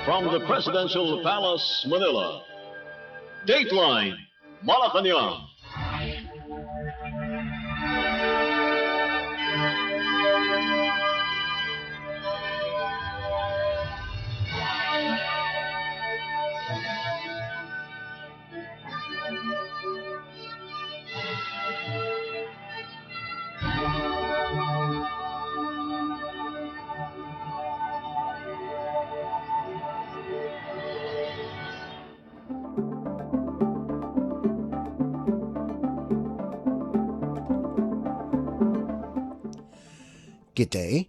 From the Presidential Palace, Manila, Dateline Malacañang. Good day.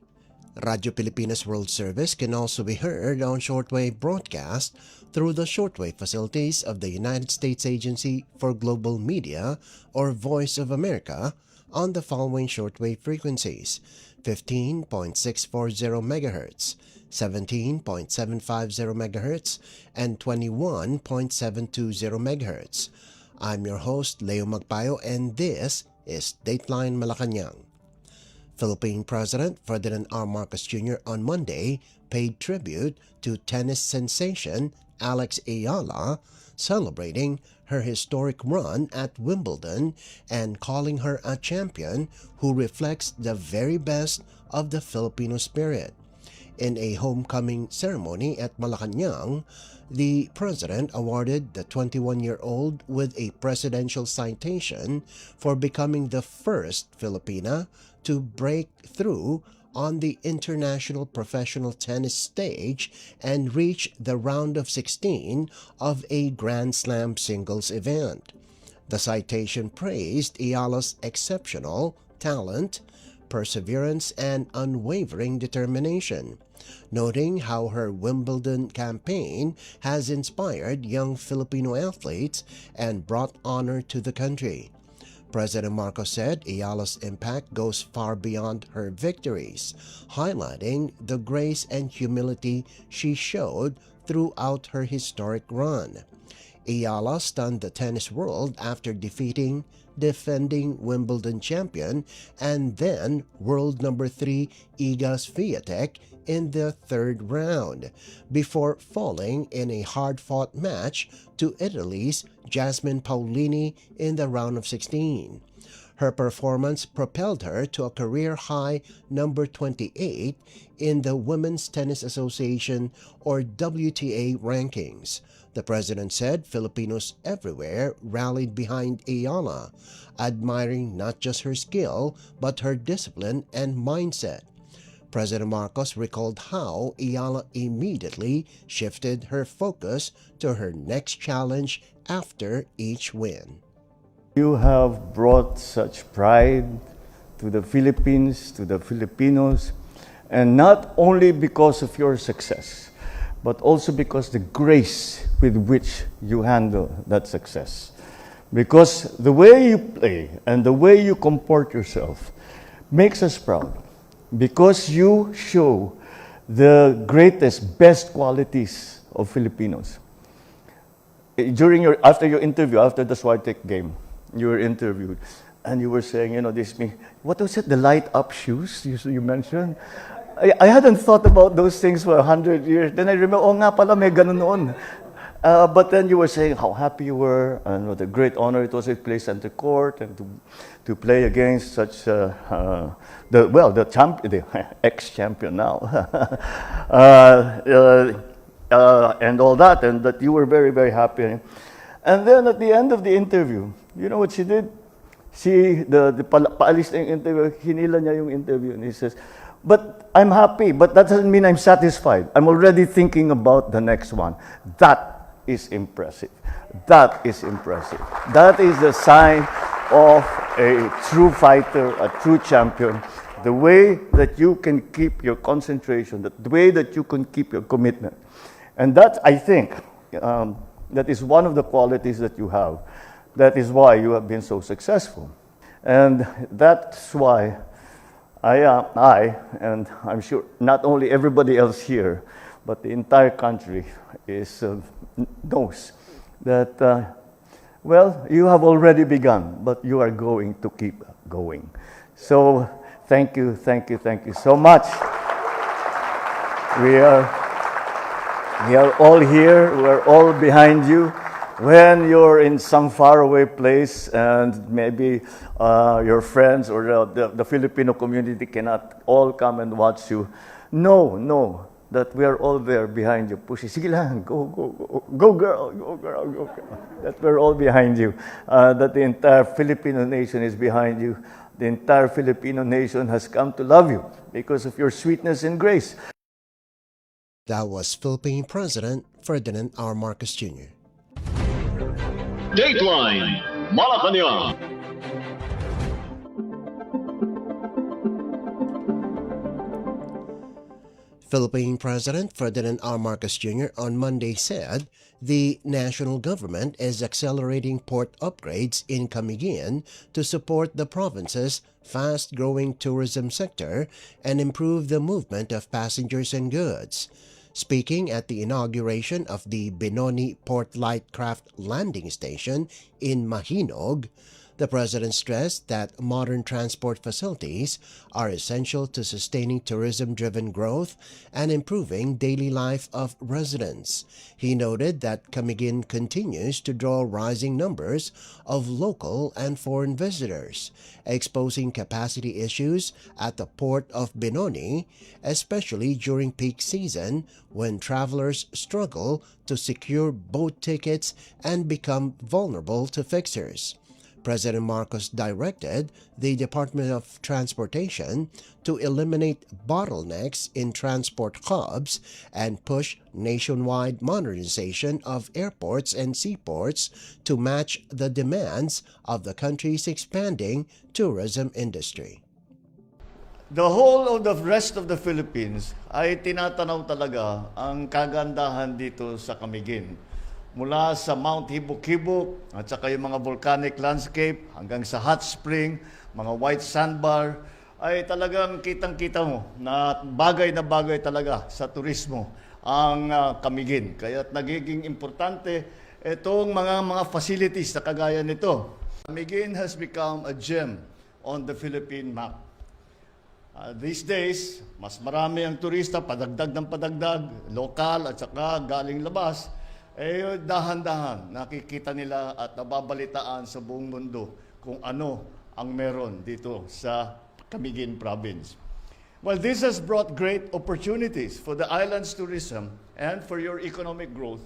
Radio Pilipinas World Service can also be heard on shortwave broadcast through the shortwave facilities of the United States Agency for Global Media, or Voice of America, on the following shortwave frequencies: 15.640 MHz, 17.750 MHz, and 21.720 MHz. I'm your host, Leo Magpayo, and this is Dateline Malacañang. Philippine President Ferdinand R. Marcos Jr. on Monday paid tribute to tennis sensation Alex Ayala, celebrating her historic run at Wimbledon and calling her a champion who reflects the very best of the Filipino spirit. In a homecoming ceremony at Malacañang, the president awarded the 21-year-old with a presidential citation for becoming the first Filipina to break through on the international professional tennis stage and reach the round of 16 of a Grand Slam singles event. The citation praised Ayala's exceptional talent, perseverance, and unwavering determination, noting how her Wimbledon campaign has inspired young Filipino athletes and brought honor to the country. President Marcos said Ayala's impact goes far beyond her victories, highlighting the grace and humility she showed throughout her historic run. Ayala stunned the tennis world after defeating defending Wimbledon champion and then world number 3 Iga Swiatek in the third round, before falling in a hard-fought match to Italy's Jasmine Paolini in the round of 16. Her performance propelled her to a career-high number 28 in the Women's Tennis Association, or WTA, rankings. The president said Filipinos everywhere rallied behind Ayala, admiring not just her skill but her discipline and mindset. President Marcos recalled how Ayala immediately shifted her focus to her next challenge after each win. You have brought such pride to the Philippines, to the Filipinos, and not only because of your success, but also because the grace with which you handle that success. Because the way you play and the way you comport yourself makes us proud. Because you show the greatest, best qualities of Filipinos. After your interview, after the Swiatek game, you were interviewed, and you were saying, what was it, the light-up shoes you mentioned? I hadn't thought about those things for 100 years. Then I remember, nga pala, may ganun noon. But then you were saying how happy you were and what a great honor it was to play center court and to play against such the ex-champion now, and all that, and that you were very, very happy. And then at the end of the interview, you know what she did? Paalis na yung interview, hinila niya yung interview, and he says, "But I'm happy, but that doesn't mean I'm satisfied. I'm already thinking about the next one." That is impressive. That is impressive. That is the sign of a true fighter, a true champion. The way that you can keep your concentration, the way that you can keep your commitment. And that, I think, that is one of the qualities that you have. That is why you have been so successful. And that's why I, and I'm sure not only everybody else here, but the entire country knows that, you have already begun, but you are going to keep going. So thank you so much. We are We are all here. We're all behind you. When you're in some faraway place and maybe your friends or the Filipino community cannot all come and watch you, know that we are all there behind you. Push, sige lang, go, go, go, go girl, go girl, go girl. That we're all behind you. That the entire Filipino nation is behind you. The entire Filipino nation has come to love you because of your sweetness and grace. That was Philippine President Ferdinand R. Marcos Jr. Dateline Malacañang. Philippine President Ferdinand R. Marcos Jr. on Monday said the national government is accelerating port upgrades in Camiguin to support the province's fast-growing tourism sector and improve the movement of passengers and goods. Speaking at the inauguration of the Benoni Port Light Craft Landing Station in Mahinog, the President stressed that modern transport facilities are essential to sustaining tourism-driven growth and improving daily life of residents. He noted that Camiguin continues to draw rising numbers of local and foreign visitors, exposing capacity issues at the port of Benoni, especially during peak season when travelers struggle to secure boat tickets and become vulnerable to fixers. President Marcos directed the Department of Transportation to eliminate bottlenecks in transport hubs and push nationwide modernization of airports and seaports to match the demands of the country's expanding tourism industry. The whole of the rest of the Philippines ay tinatanaw talaga ang kagandahan dito sa Camiguin. Mula sa Mount Hibok-Hibok at saka yung mga volcanic landscape hanggang sa hot spring, mga white sandbar, ay talagang kitang-kita mo na bagay talaga sa turismo ang Camiguin. Kaya nagiging importante itong mga facilities na kagaya nito. Camiguin has become a gem on the Philippine map. These days, mas marami ang turista, padagdag ng padagdag, lokal at saka galing labas, dahan-dahan nakikita nila at nababalitaan sa buong mundo kung ano ang meron dito sa Camiguin Province. Well, this has brought great opportunities for the island's tourism and for your economic growth.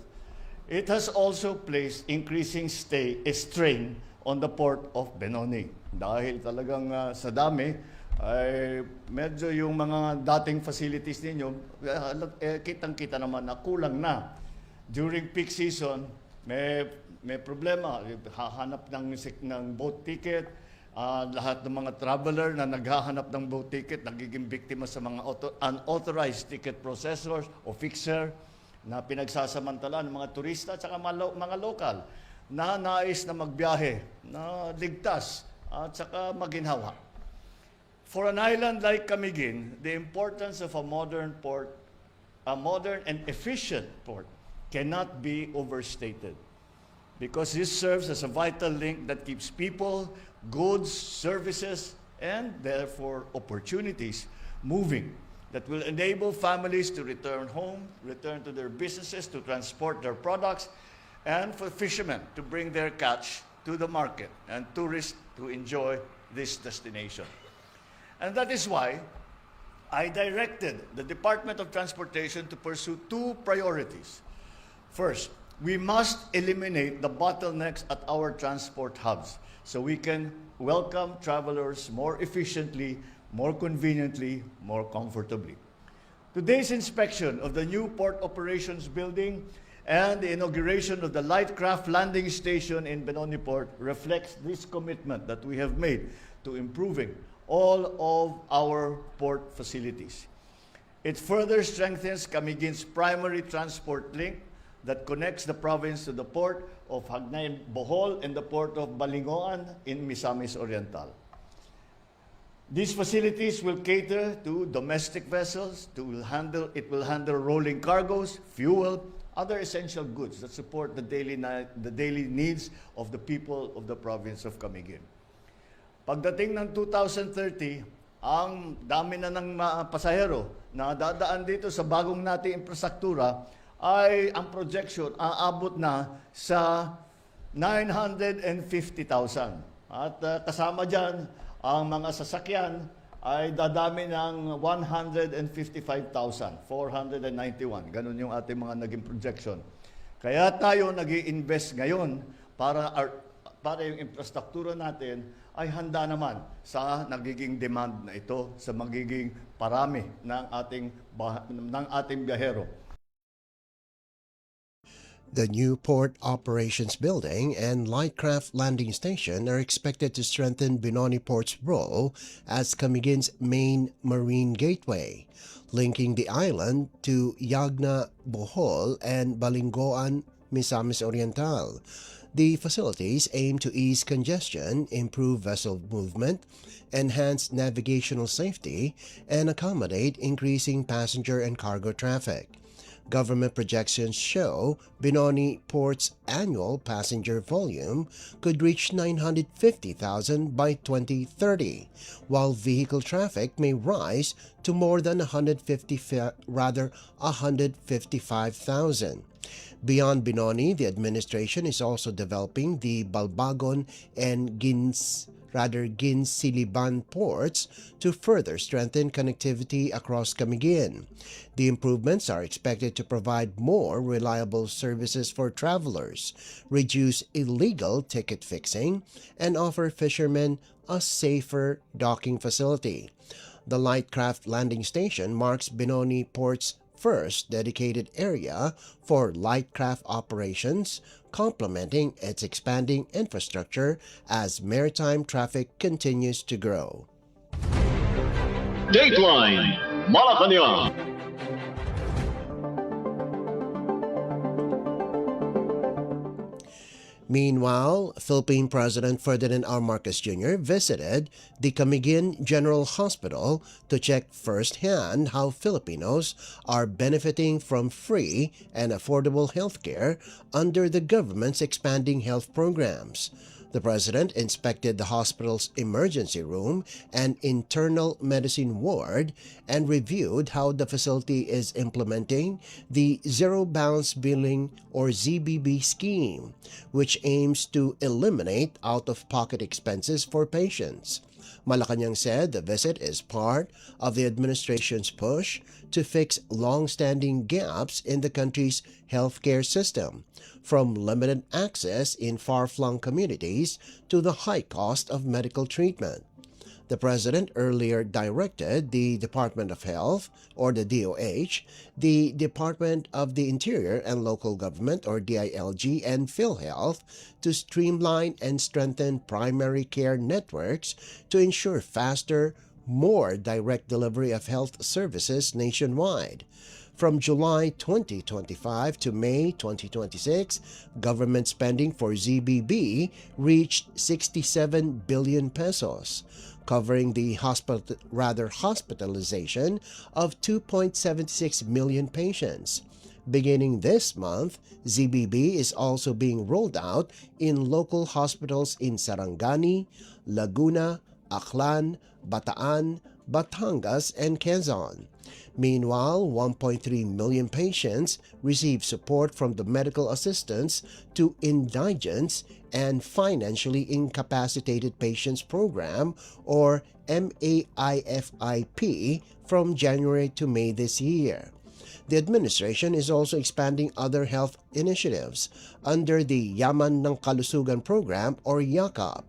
It has also placed increasing strain on the port of Benoni. Dahil talagang sa dami, ay medyo yung mga dating facilities ninyo, kitang-kita naman na kulang na. During peak season, may problema. Hahanap ng boat ticket. Lahat ng mga traveler na naghahanap ng boat ticket, nagiging biktima sa mga unauthorized ticket processors o fixer na pinagsasamantala ng mga turista at saka mga lokal na nais na magbiyahe, na ligtas at saka maginhawa. For an island like Camiguin, the importance of a modern and efficient port, cannot be overstated because this serves as a vital link that keeps people, goods, services, and therefore opportunities moving that will enable families to return home, return to their businesses, to transport their products, and for fishermen to bring their catch to the market and tourists to enjoy this destination. And that is why I directed the Department of Transportation to pursue two priorities. First, we must eliminate the bottlenecks at our transport hubs so we can welcome travelers more efficiently, more conveniently, more comfortably. Today's inspection of the new Port Operations Building and the inauguration of the Light Craft Landing Station in Benoni Port reflects this commitment that we have made to improving all of our port facilities. It further strengthens Camiguin's primary transport link that connects the province to the port of Hagnay Bohol and the port of Balingoan in Misamis Oriental. These facilities will cater to domestic vessels, it will handle rolling cargoes, fuel, other essential goods that support the daily needs of the people of the province of Camiguin. Pagdating ng 2030, ang dami na ng pasahero na dadaan dito sa bagong nating infrastruktura ay ang projection aabot na sa 950,000. At kasama dyan, ang mga sasakyan ay dadami ng 155,491. Ganun yung ating mga naging projection. Kaya tayo nag-i-invest ngayon para yung infrastruktura natin ay handa naman sa nagiging demand na ito, sa magiging parami ng ating biyahero. The new Port Operations Building and Lightcraft Landing Station are expected to strengthen Benoni Port's role as Camigin's main marine gateway, linking the island to Yagna, Bohol, and Balingoan, Misamis Oriental. The facilities aim to ease congestion, improve vessel movement, enhance navigational safety, and accommodate increasing passenger and cargo traffic. Government projections show Benoni Port's annual passenger volume could reach 950,000 by 2030, while vehicle traffic may rise to more than 155,000. Beyond Benoni, the administration is also developing the Balbagon and Ginziliban ports to further strengthen connectivity across Camiguin. The improvements are expected to provide more reliable services for travelers, reduce illegal ticket fixing, and offer fishermen a safer docking facility. The Lightcraft Landing Station marks Benoni Port's first dedicated area for lightcraft operations, complementing its expanding infrastructure as maritime traffic continues to grow. Dateline Malacañang. Meanwhile, Philippine President Ferdinand R. Marcos Jr. visited the Camiguin General Hospital to check firsthand how Filipinos are benefiting from free and affordable healthcare under the government's expanding health programs. The president inspected the hospital's emergency room and internal medicine ward and reviewed how the facility is implementing the Zero Balance Billing or ZBB scheme, which aims to eliminate out-of-pocket expenses for patients. Malacañang said the visit is part of the administration's push to fix long-standing gaps in the country's healthcare system, from limited access in far-flung communities to the high cost of medical treatment. The president earlier directed the Department of Health, or the DOH, the Department of the Interior and Local Government, or DILG, and PhilHealth to streamline and strengthen primary care networks to ensure faster, more direct delivery of health services nationwide. From July 2025 to May 2026, government spending for ZBB reached 67 billion pesos, covering the hospitalization of 2.76 million patients. Beginning this month, ZBB is also being rolled out in local hospitals in Sarangani, Laguna, Aklan, Bataan, Batangas, and Quezon. Meanwhile, 1.3 million patients receive support from the Medical Assistance to Indigents and Financially Incapacitated Patients Program, or MAIFIP, from January to May this year. The administration is also expanding other health initiatives under the Yaman ng Kalusugan Program, or YAKAP.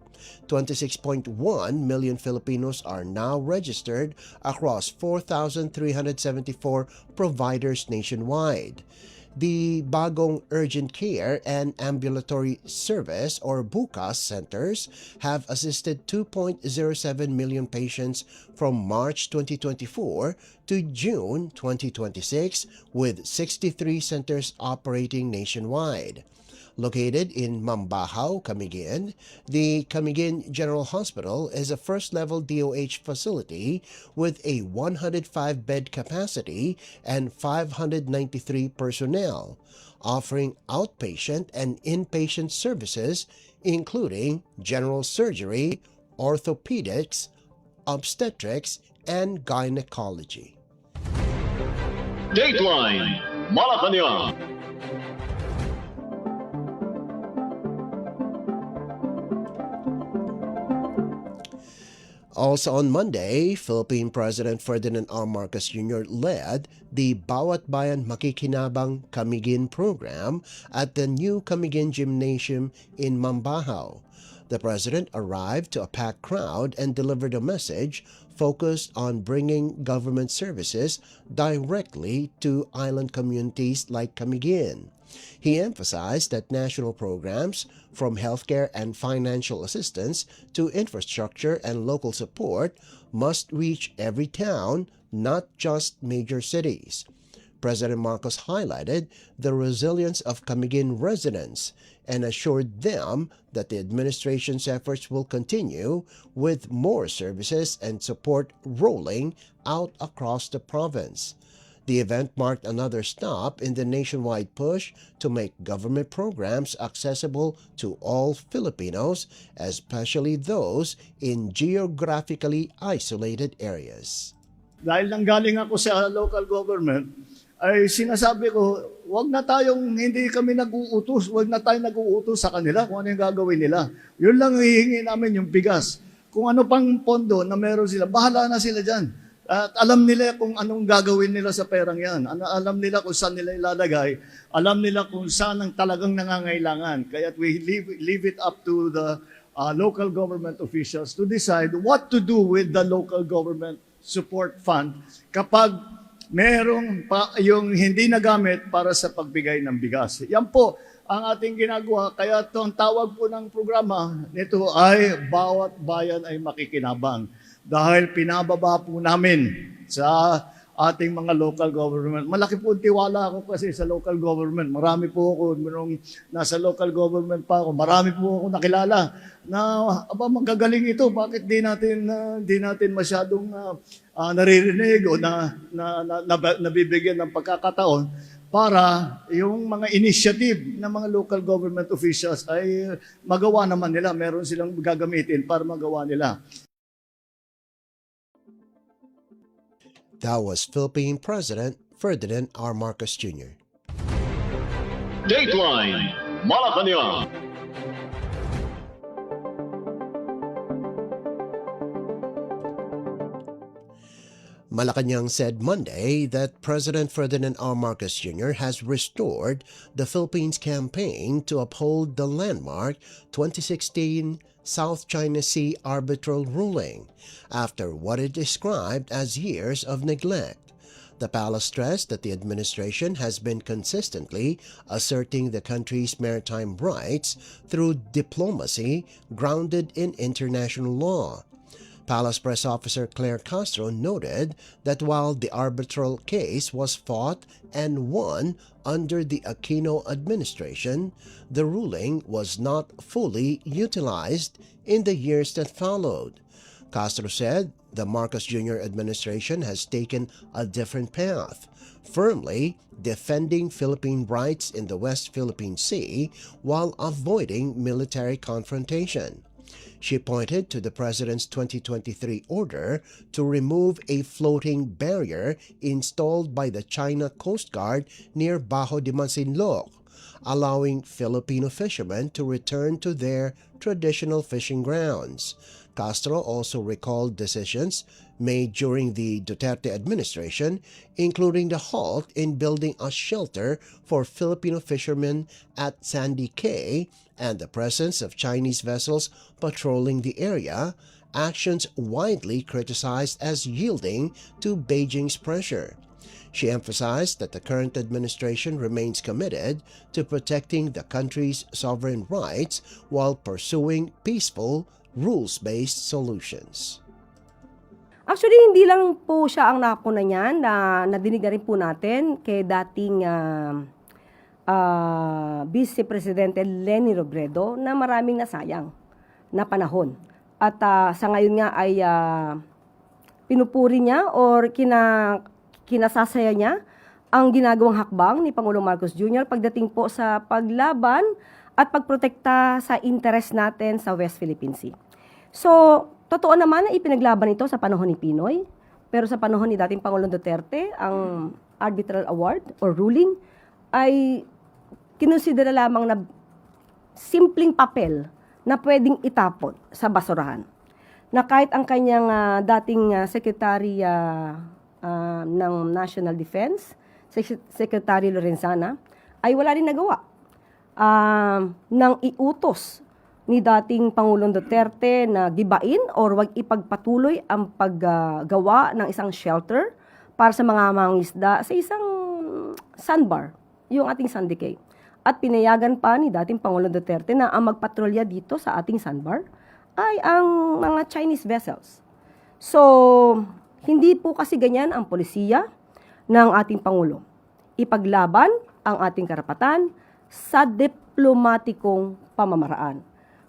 26.1 million Filipinos are now registered across 4,374 providers nationwide. The Bagong Urgent Care and Ambulatory Service, or BUCAS centers, have assisted 2.07 million patients from March 2024 to June 2026, with 63 centers operating nationwide. Located in Mambahaw, Camiguin, the Camiguin General Hospital is a first-level DOH facility with a 105-bed capacity and 593 personnel, offering outpatient and inpatient services including general surgery, orthopedics, obstetrics, and gynecology. Dateline Malacañang. Also on Monday, Philippine President Ferdinand R. Marcos Jr. led the Bawat Bayan Makikinabang Camiguin program at the new Camiguin Gymnasium in Mambahaw. The president arrived to a packed crowd and delivered a message focused on bringing government services directly to island communities like Camiguin. He emphasized that national programs, from healthcare and financial assistance to infrastructure and local support, must reach every town, not just major cities. President Marcos highlighted the resilience of Camiguin residents and assured them that the administration's efforts will continue with more services and support rolling out across the province. The event marked another stop in the nationwide push to make government programs accessible to all Filipinos, especially those in geographically isolated areas. Dahil nanggaling ako sa local government, ay sinasabi ko, hindi kami nag-uutos, wag na tayo nag-uutos sa kanila kung ano yung gagawin nila. Yun lang hihingi namin yung bigas. Kung ano pang pondo na meron sila, bahala na sila dyan. At alam nila kung anong gagawin nila sa perang yan. Alam nila kung saan nila ilalagay. Alam nila kung saan ang talagang nangangailangan. Kaya we leave it up to the local government officials to decide what to do with the local government support fund kapag merong yung hindi nagamit para sa pagbigay ng bigas. Yan po ang ating ginagawa. Kaya ang tawag po ng programa nito ay Bawat Bayan ay Makikinabang. Dahil pinababa po namin sa ating mga local government. Malaki po tiwala ako kasi sa local government. Marami po ako, nung nasa local government pa ako, marami po ako nakilala na magagaling ito. Bakit di natin masyadong naririnig o nabibigyan ng pagkakataon para yung mga initiative ng mga local government officials ay magawa naman nila. Meron silang gagamitin para magawa nila. That was Philippine President Ferdinand R. Marcos Jr. Dateline Malacañang. Malacañang said Monday that President Ferdinand R. Marcos Jr. has restored the Philippines campaign to uphold the landmark 2016 South China Sea arbitral ruling after what it described as years of neglect. The palace stressed that the administration has been consistently asserting the country's maritime rights through diplomacy grounded in international law. Palace Press Officer Claire Castro noted that while the arbitral case was fought and won under the Aquino administration, the ruling was not fully utilized in the years that followed. Castro said the Marcos Jr. administration has taken a different path, firmly defending Philippine rights in the West Philippine Sea while avoiding military confrontation. She pointed to the President's 2023 order to remove a floating barrier installed by the China Coast Guard near Bajo de Masinloc, allowing Filipino fishermen to return to their traditional fishing grounds. Castro also recalled decisions made during the Duterte administration, including the halt in building a shelter for Filipino fishermen at Sandy Cay and the presence of Chinese vessels patrolling the area, actions widely criticized as yielding to Beijing's pressure. She emphasized that the current administration remains committed to protecting the country's sovereign rights while pursuing peaceful, rules-based solutions. Actually, hindi lang po siya ang nakapuna niyan, na nadinig na rin po natin kay dating Vice Presidente Leni Robredo na maraming nasayang na panahon. At sa ngayon nga ay pinupuri niya or kinasasaya niya ang ginagawang hakbang ni Pangulong Marcos Jr. pagdating po sa paglaban at pagprotekta sa interes natin sa West Philippine Sea. So, totoo naman na ipinaglaban ito sa panahon ni Pinoy, pero sa panahon ni dating Pangulong Duterte, ang arbitral award or ruling ay kinonsidera lamang na simpleng papel na pwedeng itapon sa basurahan. Na kahit ang kanyang dating Secretary ng National Defense, Secretary Lorenzana, ay wala rin nagawa nang iutos ni dating Pangulong Duterte na gibain or wag ipagpatuloy ang paggawa ng isang shelter para sa mga mangingisda sa isang sandbar, yung ating Sandicay. At pinayagan pa ni dating Pangulong Duterte na ang magpatrolya dito sa ating sandbar ay ang mga Chinese vessels. So, hindi po kasi ganyan ang polisiya ng ating Pangulo. Ipaglaban ang ating karapatan sa diplomatikong pamamaraan.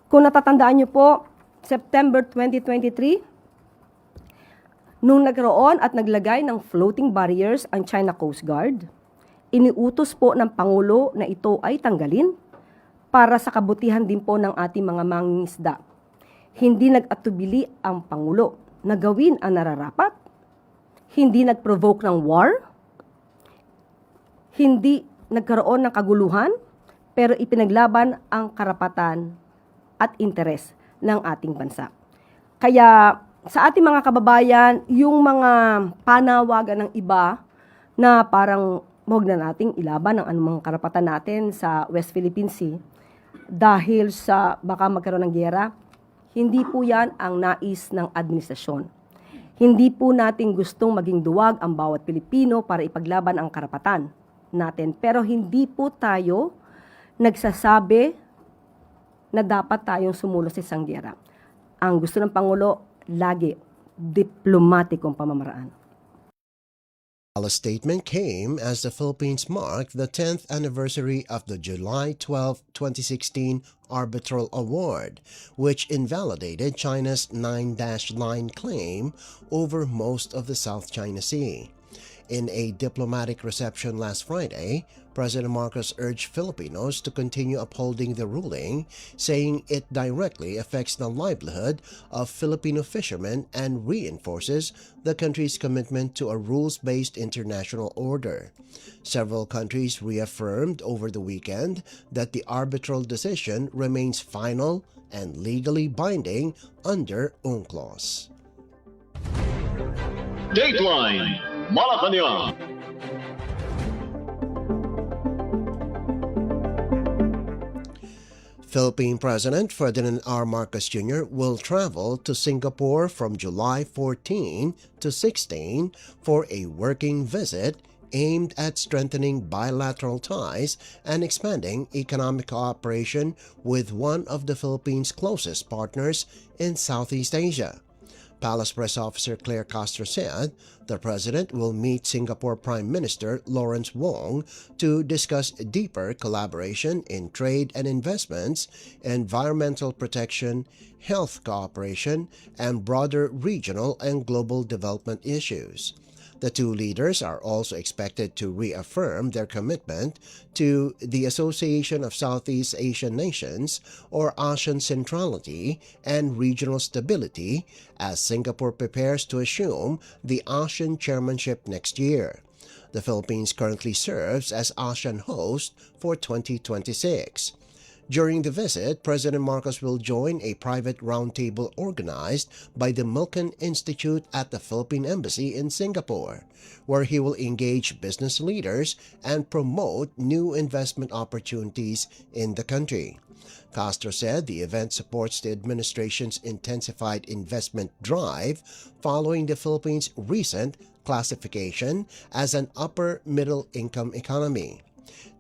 Kung natatandaan niyo po, September 2023, nung nagkaroon at naglagay ng floating barriers ang China Coast Guard, iniutos po ng Pangulo na ito ay tanggalin para sa kabutihan din po ng ating mga mangingisda. Hindi nag-atubili ang Pangulo na gawin ang nararapat, hindi nag-provoke ng war, hindi nagkaroon ng kaguluhan, pero ipinaglaban ang karapatan at interes ng ating bansa. Kaya sa ating mga kababayan, yung mga panawagan ng iba na parang huwag na nating ilaban ang anumang karapatan natin sa West Philippine Sea dahil sa baka magkaroon ng giyera, hindi po yan ang nais ng administrasyon. Hindi po natin gustong maging duwag ang bawat Pilipino para ipaglaban ang karapatan natin. Pero hindi po tayo nagsasabi na dapat tayong sumulo sa isang giyera. Ang gusto ng Pangulo, lagi, diplomatikong pamamaraan. The statement came as the Philippines marked the 10th anniversary of the July 12, 2016 Arbitral Award, which invalidated China's 9-line claim over most of the South China Sea. In a diplomatic reception last Friday, President Marcos urged Filipinos to continue upholding the ruling, saying it directly affects the livelihood of Filipino fishermen and reinforces the country's commitment to a rules-based international order. Several countries reaffirmed over the weekend that the arbitral decision remains final and legally binding under UNCLOS. Dateline Malacañang. Philippine President Ferdinand R. Marcos Jr. will travel to Singapore from July 14 to 16 for a working visit aimed at strengthening bilateral ties and expanding economic cooperation with one of the Philippines' closest partners in Southeast Asia. Palace Press Officer Claire Castro said the President will meet Singapore Prime Minister Lawrence Wong to discuss deeper collaboration in trade and investments, environmental protection, health cooperation, and broader regional and global development issues. The two leaders are also expected to reaffirm their commitment to the Association of Southeast Asian Nations, or ASEAN centrality and regional stability, as Singapore prepares to assume the ASEAN chairmanship next year. The Philippines currently serves as ASEAN host for 2026. During the visit, President Marcos will join a private roundtable organized by the Milken Institute at the Philippine Embassy in Singapore, where he will engage business leaders and promote new investment opportunities in the country. Castro said the event supports the administration's intensified investment drive following the Philippines' recent classification as an upper-middle-income economy.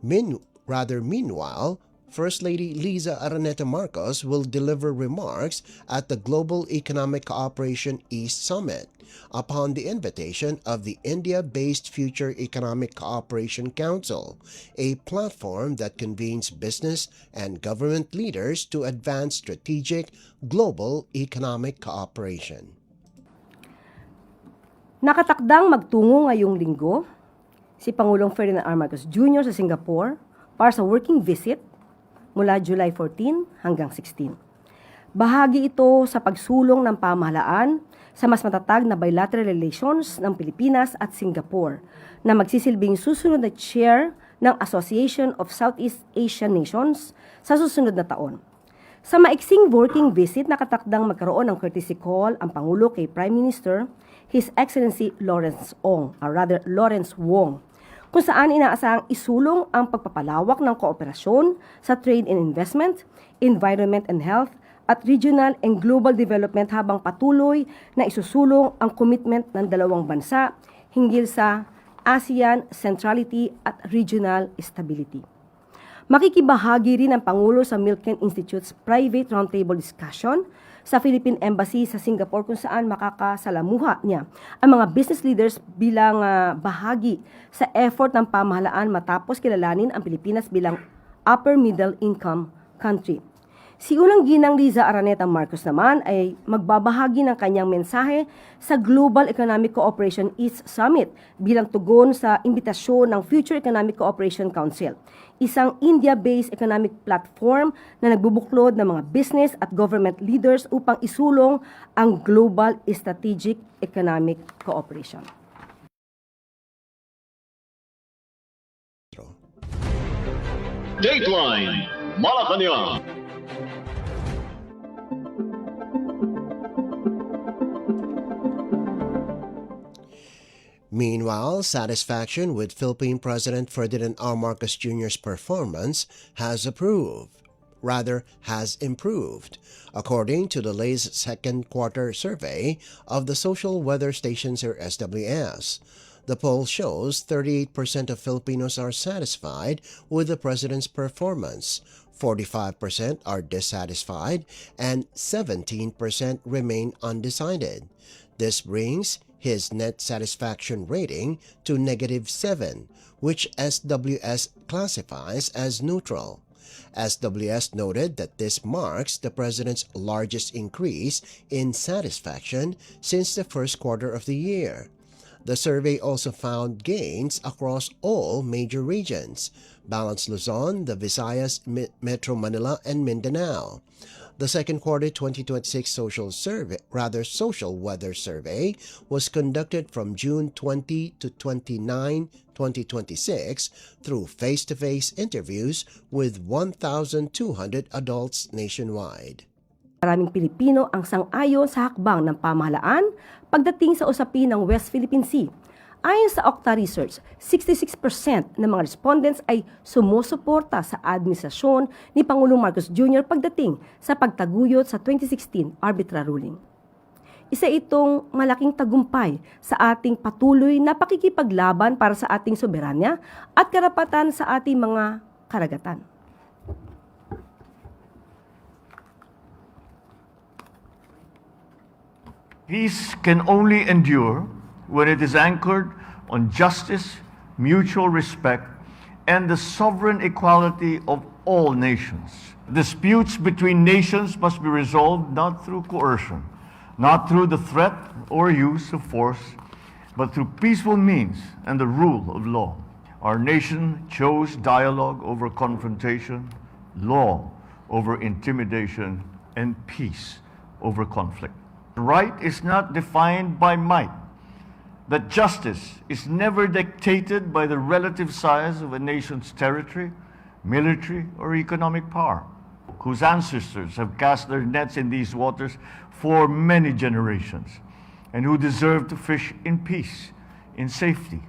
Meanwhile, First Lady Liza Araneta Marcos will deliver remarks at the Global Economic Cooperation East Summit upon the invitation of the India-based Future Economic Cooperation Council, a platform that convenes business and government leaders to advance strategic global economic cooperation. Nakatakdang magtungo ngayong linggo si Pangulong Ferdinand R. Marcos Jr. sa Singapore para sa working visit mula July 14 hanggang 16. Bahagi ito sa pagsulong ng pamahalaan sa mas matatag na bilateral relations ng Pilipinas at Singapore na magsisilbing susunod na chair ng Association of Southeast Asian Nations sa susunod na taon. Sa maiksing working visit, nakatakdang magkaroon ng courtesy call ang Pangulo kay Prime Minister, His Excellency Lawrence Wong, kung saan inaasahang isulong ang pagpapalawak ng kooperasyon sa trade and investment, environment and health, at regional and global development habang patuloy na isusulong ang commitment ng dalawang bansa hinggil sa ASEAN centrality at regional stability. Makikibahagi rin ang Pangulo sa Milken Institute's private roundtable discussion sa Philippine Embassy sa Singapore kung saan makakasalamuha niya ang mga business leaders bilang bahagi sa effort ng pamahalaan matapos kilalanin ang Pilipinas bilang upper middle income country. Si Unang Ginang Liza Araneta Marcos naman ay magbabahagi ng kanyang mensahe sa Global Economic Cooperation East Summit bilang tugon sa imbitasyon ng Future Economic Cooperation Council, isang India-based economic platform na nagbubuklod ng mga business at government leaders upang isulong ang global strategic economic cooperation. Dateline Malacañang. Meanwhile, satisfaction with Philippine President Ferdinand R. Marcos Jr.'s performance has improved, according to the latest second quarter survey of the Social Weather Stations or SWS. The poll shows 38% of Filipinos are satisfied with the president's performance, 45% are dissatisfied, and 17% remain undecided. This brings his net satisfaction rating to -7, which SWS classifies as neutral. SWS noted that this marks the president's largest increase in satisfaction since the first quarter of the year. The survey also found gains across all major regions: Balanced Luzon, the Visayas, Metro Manila, and Mindanao. The second quarter 2026 social weather survey was conducted from June 20 to 29, 2026 through face-to-face interviews with 1,200 adults nationwide. Maraming Pilipino ang sang-ayon sa hakbang ng pamahalaan pagdating sa usapin ng West Philippine Sea. Ayon sa Okta Research, 66% ng mga respondents ay sumusuporta sa administrasyon ni Pangulong Marcos Jr. pagdating sa pagtaguyod sa 2016 arbitral ruling. Isa itong malaking tagumpay sa ating patuloy na pakikipaglaban para sa ating soberanya at karapatan sa ating mga karagatan. Peace can only endure when it is anchored on justice, mutual respect, and the sovereign equality of all nations. Disputes between nations must be resolved not through coercion, not through the threat or use of force, but through peaceful means and the rule of law. Our nation chose dialogue over confrontation, law over intimidation, and peace over conflict. Right is not defined by might, that justice is never dictated by the relative size of a nation's territory, military, or economic power, whose ancestors have cast their nets in these waters for many generations, and who deserve to fish in peace, in safety,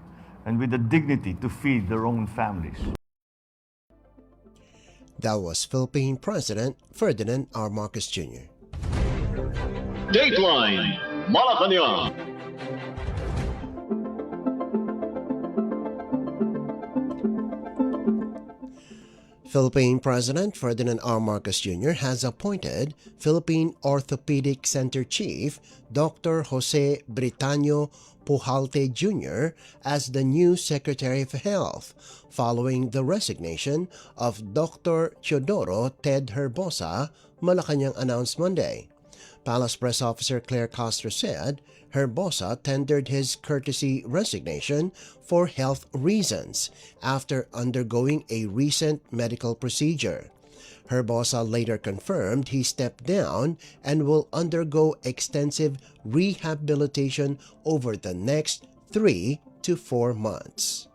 and with the dignity to feed their own families. That was Philippine President Ferdinand R. Marcos Jr. Dateline Malacañang. Philippine President Ferdinand R. Marcos Jr. has appointed Philippine Orthopedic Center Chief Dr. Jose Britanio Pujalte Jr. as the new Secretary of Health, following the resignation of Dr. Teodoro Ted Herbosa, Malacañang announced Monday. Palace Press Officer Claire Castro said Herbosa tendered his courtesy resignation for health reasons after undergoing a recent medical procedure. Herbosa later confirmed he stepped down and will undergo extensive rehabilitation over the next 3 to 4 months.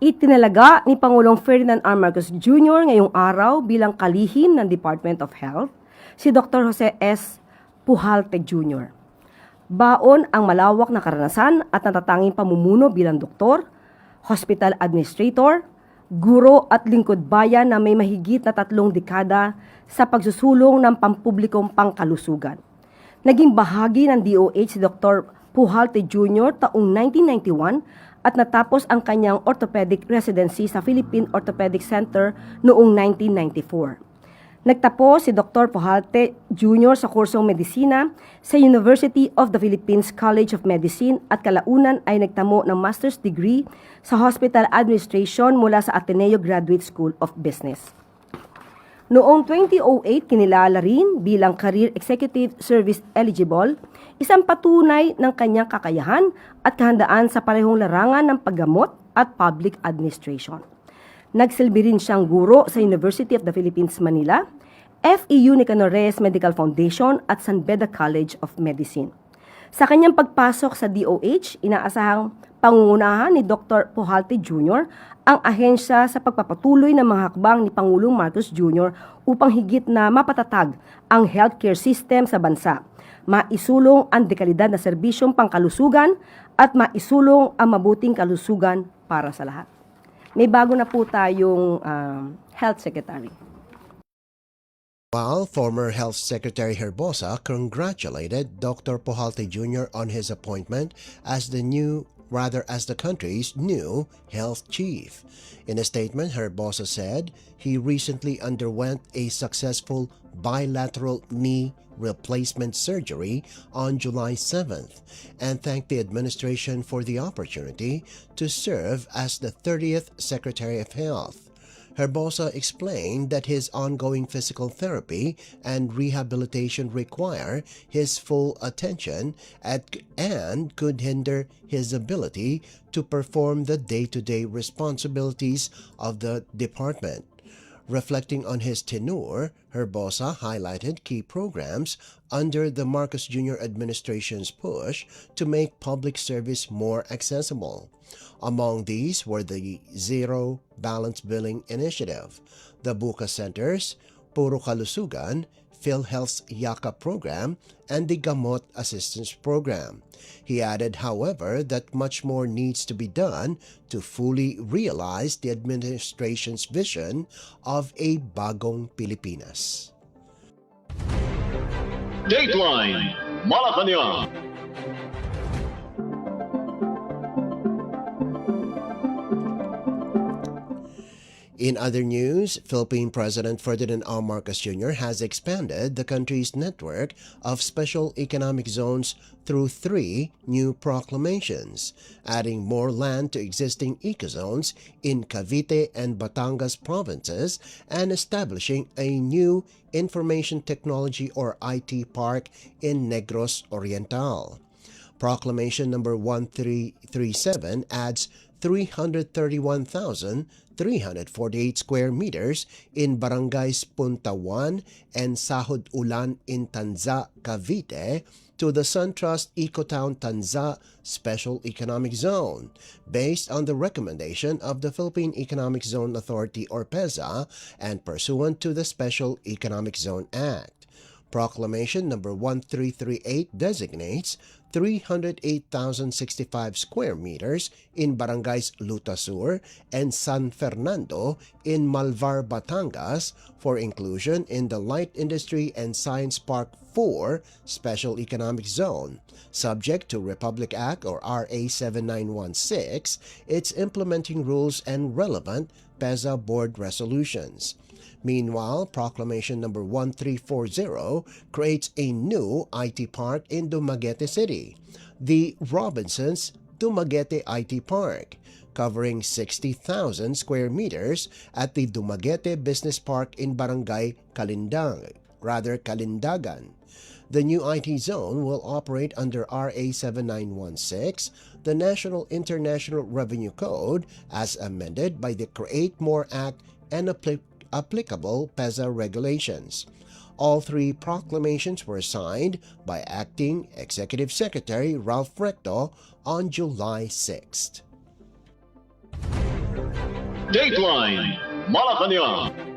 Itinalaga ni Pangulong Ferdinand R. Marcos Jr. ngayong araw bilang kalihim ng Department of Health si Dr. Jose S. Pujalte Jr. Baon ang malawak na karanasan at natatanging pamumuno bilang doktor, hospital administrator, guro at lingkod bayan na may mahigit na 3 dekada sa pagsusulong ng pampublikong pangkalusugan. Naging bahagi ng DOH si Dr. Pujalte Jr. taong 1991 at natapos ang kanyang orthopedic residency sa Philippine Orthopedic Center noong 1994. Nagtapos si Dr. Pujalte Jr. sa kursong medisina sa University of the Philippines College of Medicine at kalaunan ay nagtamo ng master's degree sa Hospital Administration mula sa Ateneo Graduate School of Business. Noong 2008, kinilala rin bilang Career Executive Service Eligible, isang patunay ng kanyang kakayahan at kahandaan sa parehong larangan ng paggamot at public administration. Nagsilbi rin siyang guro sa University of the Philippines, Manila, FEU Nicanor Reyes Medical Foundation at San Beda College of Medicine. Sa kanyang pagpasok sa DOH, inaasahang pangungunahan ni Dr. Pujalte Jr. ang ahensya sa pagpapatuloy ng mga hakbang ni Pangulong Marcos Jr. upang higit na mapatatag ang healthcare system sa bansa, maisulong ang dekalidad na serbisyong pangkalusugan at maisulong ang mabuting kalusugan para sa lahat. May bago na po tayong Health Secretary. While former Health Secretary Herbosa congratulated Dr. Pujalte Jr. on his appointment as the country's new health chief. In a statement, Herbosa said he recently underwent a successful bilateral knee replacement surgery on July 7th and thanked the administration for the opportunity to serve as the 30th Secretary of Health. Herbosa explained that his ongoing physical therapy and rehabilitation require his full attention and could hinder his ability to perform the day-to-day responsibilities of the department. Reflecting on his tenure, Herbosa highlighted key programs under the Marcos Jr. administration's push to make public service more accessible. Among these were the Zero Balance Billing Initiative, the Buka Centers, Puro Kalusugan, PhilHealth's Yakap program, and the Gamot Assistance Program. He added, however, that much more needs to be done to fully realize the administration's vision of a bagong Pilipinas. Dateline Malacañang. In other news, Philippine President Ferdinand R. Marcos Jr. has expanded the country's network of special economic zones through 3 new proclamations, adding more land to existing ecozones in Cavite and Batangas provinces and establishing a new Information Technology or IT Park in Negros Oriental. Proclamation number 1337 adds 331,348 square meters in Barangays Puntawan and Sahod Ulan in Tanza, Cavite to the SunTrust Ecotown Tanza Special Economic Zone, based on the recommendation of the Philippine Economic Zone Authority or PEZA and pursuant to the Special Economic Zone Act. Proclamation number 1338 designates 308,065 square meters in Barangays Lutasur and San Fernando in Malvar, Batangas for inclusion in the Light Industry and Science Park 4 Special Economic Zone, subject to Republic Act or RA 7916, its implementing rules and relevant PEZA board resolutions. Meanwhile, Proclamation number 1340 creates a new IT park in Dumaguete City, the Robinsons Dumaguete IT Park, covering 60,000 square meters at the Dumaguete Business Park in Barangay Kalindagan. The new IT zone will operate under RA 7916, the National International Revenue Code, as amended by the Create More Act and applicable PEZA regulations. All three proclamations were signed by Acting Executive Secretary Ralph Recto on July 6th. Dateline Malacañang.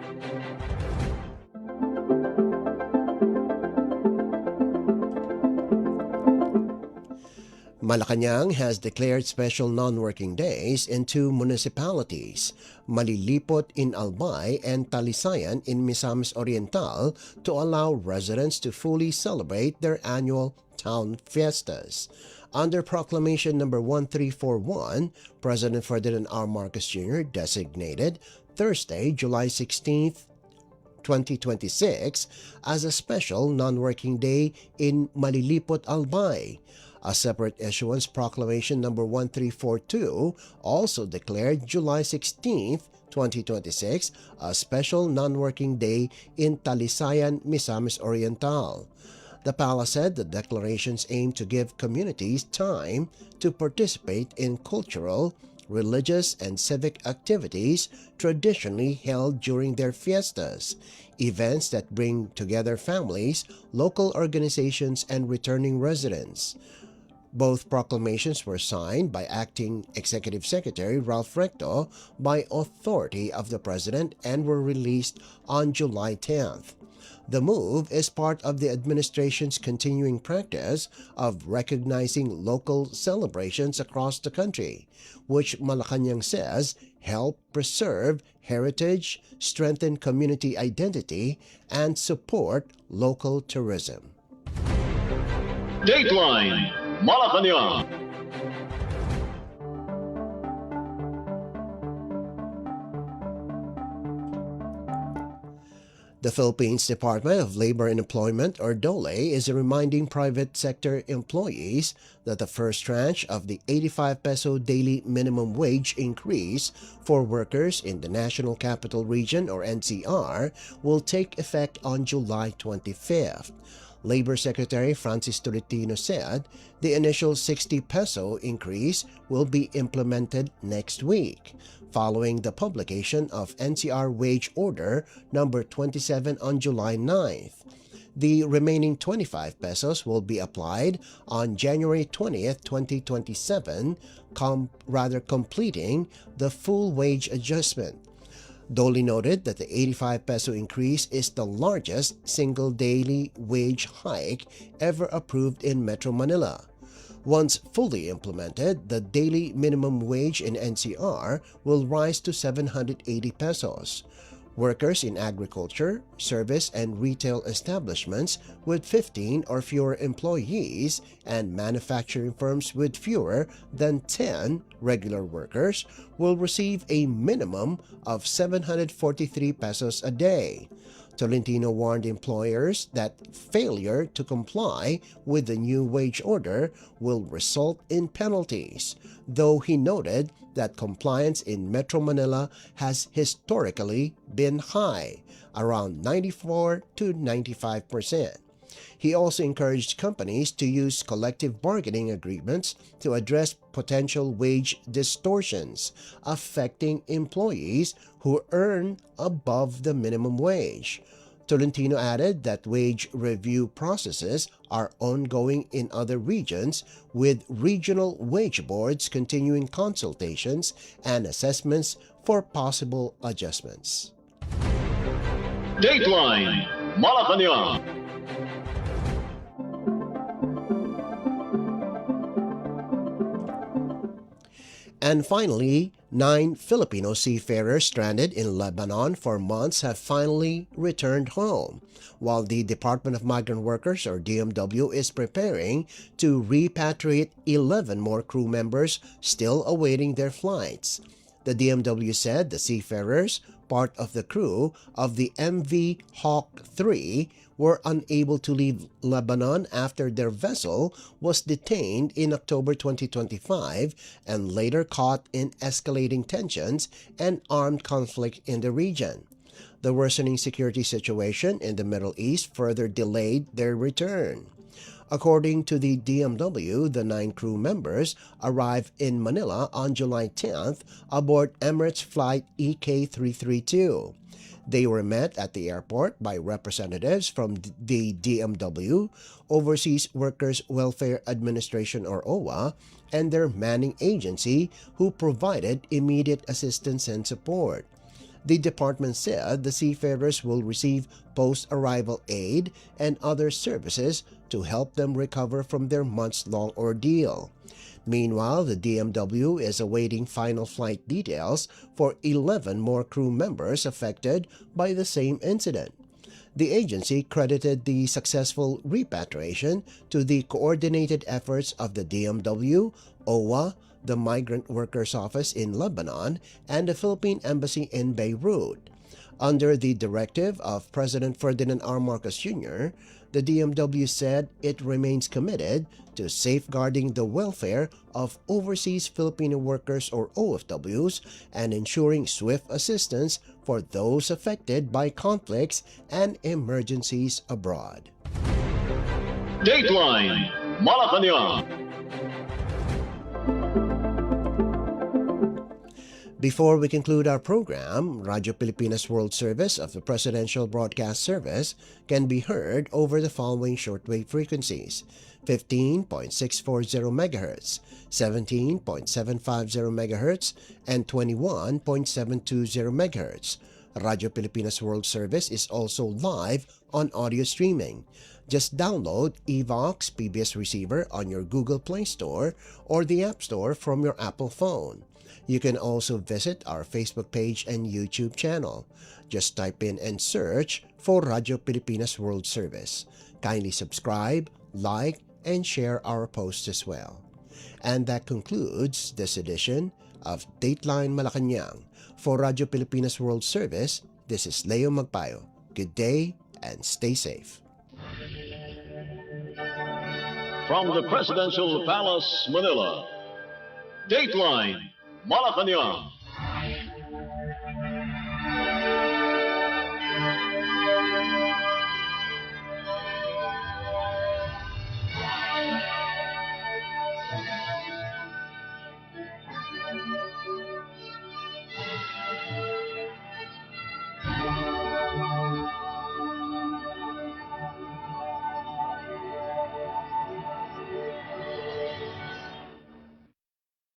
Malacañang has declared special non-working days in two municipalities, Malilipot in Albay and Talisayan in Misamis Oriental, to allow residents to fully celebrate their annual town fiestas. Under Proclamation Number 1341, President Ferdinand R. Marcos Jr. designated Thursday, July 16th, 2026 as a special non-working day in Malilipot, Albay. A separate issuance, Proclamation Number 1342, also declared July 16, 2026 a special non-working day in Talisayan, Misamis Oriental. The palace said the declarations aim to give communities time to participate in cultural, religious, and civic activities traditionally held during their fiestas, events that bring together families, local organizations, and returning residents. Both proclamations were signed by Acting Executive Secretary Ralph Recto by authority of the President and were released on July 10th. The move is part of the administration's continuing practice of recognizing local celebrations across the country, which Malacañang says help preserve heritage, strengthen community identity, and support local tourism. Dateline Malacañang. The Philippines Department of Labor and Employment, or DOLE, is reminding private sector employees that the first tranche of the 85 peso daily minimum wage increase for workers in the National Capital Region, or NCR, will take effect on July 25th. Labor Secretary Francis Tolentino said the initial 60 peso increase will be implemented next week, following the publication of NCR Wage Order number 27 on July 9th. The remaining 25 pesos will be applied on January 20th, 2027, completing the full wage adjustment. Dole noted that the 85 peso increase is the largest single daily wage hike ever approved in Metro Manila. Once fully implemented, the daily minimum wage in NCR will rise to 780 pesos. Workers in agriculture, service, and retail establishments with 15 or fewer employees and manufacturing firms with fewer than 10 regular workers will receive a minimum of 743 pesos a day. Tolentino warned employers that failure to comply with the new wage order will result in penalties, though he noted that compliance in Metro Manila has historically been high, around 94 to 95%. He also encouraged companies to use collective bargaining agreements to address potential wage distortions affecting employees who earn above the minimum wage. Tolentino added that wage review processes are ongoing in other regions, with regional wage boards continuing consultations and assessments for possible adjustments. Dateline Malacañang. And finally, 9 Filipino seafarers stranded in Lebanon for months have finally returned home, while the Department of Migrant Workers, or DMW, is preparing to repatriate 11 more crew members still awaiting their flights. The DMW said the seafarers, part of the crew of the MV Hawk 3, were unable to leave Lebanon after their vessel was detained in October 2025 and later caught in escalating tensions and armed conflict in the region. The worsening security situation in the Middle East further delayed their return. According to the DMW, the 9 crew members arrived in Manila on July 10th aboard Emirates Flight EK332. They were met at the airport by representatives from the DMW, Overseas Workers Welfare Administration or OWA, and their manning agency who provided immediate assistance and support. The department said the seafarers will receive post-arrival aid and other services to help them recover from their months-long ordeal. Meanwhile, the DMW is awaiting final flight details for 11 more crew members affected by the same incident. The agency credited the successful repatriation to the coordinated efforts of the DMW, OWA, the Migrant Workers Office in Lebanon, and the Philippine Embassy in Beirut. Under the directive of President Ferdinand R. Marcos Jr., the DMW said it remains committed to safeguarding the welfare of overseas Filipino workers or OFWs and ensuring swift assistance for those affected by conflicts and emergencies abroad. Dateline Malacañang. Before we conclude our program, Radyo Pilipinas World Service of the Presidential Broadcast Service can be heard over the following shortwave frequencies: 15.640 MHz, 17.750 MHz, and 21.720 MHz. Radyo Pilipinas World Service is also live on audio streaming. Just download Evox PBS Receiver on your Google Play Store or the App Store from your Apple phone. You can also visit our Facebook page and YouTube channel. Just type in and search for Radyo Pilipinas World Service. Kindly subscribe, like, and share our posts as well. And that concludes this edition of Dateline Malacañang. For Radyo Pilipinas World Service, this is Leo Magpayo. Good day and stay safe. From the Presidential Palace, Manila, Dateline Malacañang.